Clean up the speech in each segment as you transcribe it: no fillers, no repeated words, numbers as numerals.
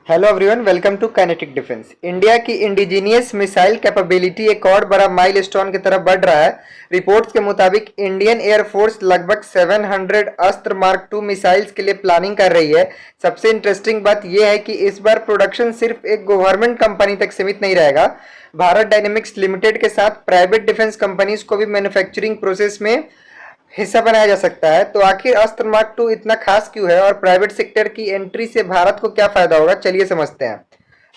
Hello everyone, welcome to kinetic defence. India की indigenous missile capability एक और बड़ा माइलस्टोन की तरफ बढ़ रहा है। रिपोर्ट्स के मुताबिक इंडियन एयरफोर्स लगभग 700 अस्त्र मार्क II मिसाइल्स के लिए प्लानिंग कर रही है। सबसे इंटरेस्टिंग बात यह है कि इस बार प्रोडक्शन सिर्फ एक गवर्नमेंट कंपनी तक सीमित नहीं रहेगा। भारत डायनेमिक्स लिमिटेड के साथ प्राइवेट डिफेंस कंपनीज को भी मैन्युफैक्चरिंग प्रोसेस में हिस्सा बनाया जा सकता है। तो आखिर अस्त्र मार्क II इतना खास क्यों है और प्राइवेट सेक्टर की एंट्री से भारत को क्या फायदा होगा, चलिए समझते हैं।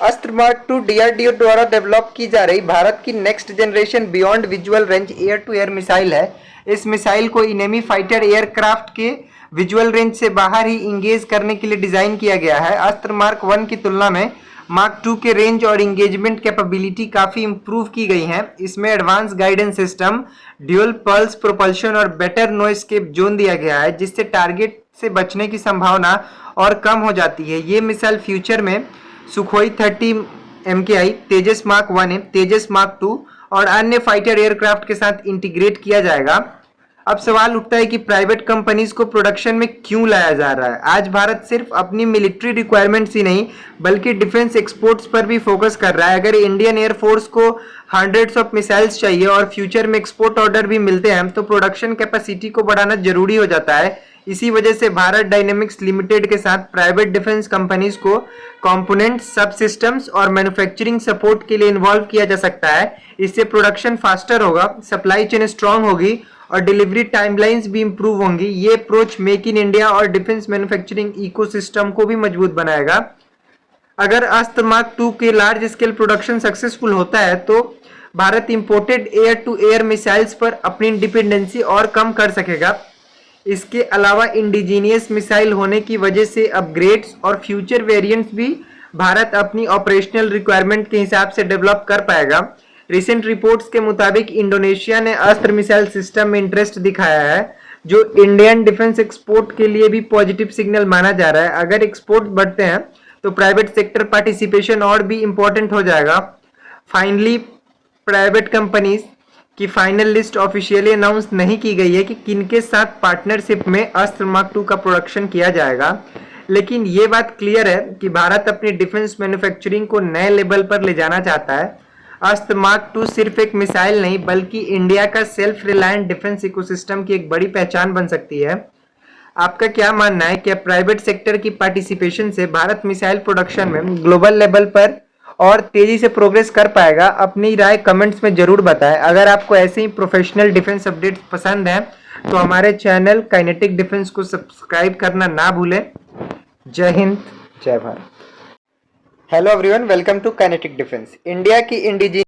अस्त्र मार्क II DRDO द्वारा डेवलप की जा रही भारत की next generation beyond visual range air to air missile है। इस मिसाइल को इनेमी फाइटर एयरक्राफ्ट के विजुअल रेंज से बाहर ही इंगेज करने के लिए डिजाइन किया गया है। अस्त्र मार्क I की तुलना में मार्क II के रेंज और इंगेजमेंट कैपेबिलिटी काफ़ी इंप्रूव की गई हैं। इसमें advance guidance system, dual pulse propulsion और बेटर नो एस्केप जोन दिया गया है, जिससे टारगेट से बचने की संभावना और कम हो जाती है। ये मिसाइल फ्यूचर में Sukhoi 30 MKI, Tejas mark I, Tejas mark II और अन्य फाइटर एयरक्राफ्ट के साथ इंटीग्रेट किया जाएगा। अब सवाल उठता है कि प्राइवेट कंपनीज को प्रोडक्शन में क्यों लाया जा रहा है। आज भारत सिर्फ अपनी मिलिट्री रिक्वायरमेंट्स ही नहीं बल्कि डिफेंस एक्सपोर्ट्स पर भी फोकस कर रहा है। अगर इंडियन एयरफोर्स को हंड्रेड्स ऑफ मिसाइल्स चाहिए और फ्यूचर में एक्सपोर्ट ऑर्डर भी मिलते हैं तो प्रोडक्शन कैपेसिटी को बढ़ाना जरूरी हो जाता है। इसी वजह से भारत डायनेमिक्स लिमिटेड के साथ प्राइवेट डिफेंस कंपनीज को कंपोनेंट्स, सब सिस्टम्स और मैन्युफैक्चरिंग सपोर्ट के लिए इन्वॉल्व किया जा सकता है। इससे प्रोडक्शन फास्टर होगा, सप्लाई चेन स्ट्रांग होगी और डिलीवरी टाइमलाइंस भी इंप्रूव होंगी। ये अप्रोच मेक इन इंडिया और डिफेंस मैन्युफैक्चरिंग इकोसिस्टम को भी मजबूत बनाएगा। अगर अस्त्र मार्क II के लार्ज स्केल प्रोडक्शन सक्सेसफुल होता है तो Bharat imported air to air missiles पर अपनी डिपेंडेंसी और कम कर सकेगा। इसके अलावा इंडिजीनियस मिसाइल होने की वजह से अपग्रेड्स और फ्यूचर वेरिएंट्स भी भारत अपनी ऑपरेशनल रिक्वायरमेंट के हिसाब से डेवलप कर पाएगा। रिसेंट रिपोर्ट्स के मुताबिक इंडोनेशिया ने अस्त्र मिसाइल सिस्टम में इंटरेस्ट दिखाया है, जो इंडियन डिफेंस एक्सपोर्ट के लिए भी पॉजिटिव सिग्नल माना जा रहा है। अगर एक्सपोर्ट बढ़ते हैं तो प्राइवेट सेक्टर पार्टिसिपेशन और भी इंपॉर्टेंट हो जाएगा। फाइनली, प्राइवेट कंपनीज की फाइनल लिस्ट ऑफिशियली अनाउंस नहीं की गई है कि किनके साथ पार्टनरशिप में अस्त्र मार्क II का प्रोडक्शन किया जाएगा, लेकिन ये बात क्लियर है कि भारत अपनी डिफेंस मैन्युफैक्चरिंग को नए लेवल पर ले जाना चाहता है। अस्त्र मार्क II सिर्फ एक मिसाइल नहीं बल्कि इंडिया का सेल्फ रिलायंट डिफेंस इकोसिस्टम की एक बड़ी पहचान बन सकती है। आपका क्या मानना है, क्या प्राइवेट सेक्टर की पार्टिसिपेशन से भारत मिसाइल प्रोडक्शन में ग्लोबल लेवल पर और तेजी से प्रोग्रेस कर पाएगा? अपनी राय कमेंट्स में जरूर बताएं। अगर आपको ऐसे ही प्रोफेशनल डिफेंस अपडेट्स पसंद हैं तो हमारे चैनल काइनेटिक डिफेंस को सब्सक्राइब करना ना भूलें। जय हिंद, जय Bharat. Hello everyone, welcome to kinetic defence. India की इंडिजी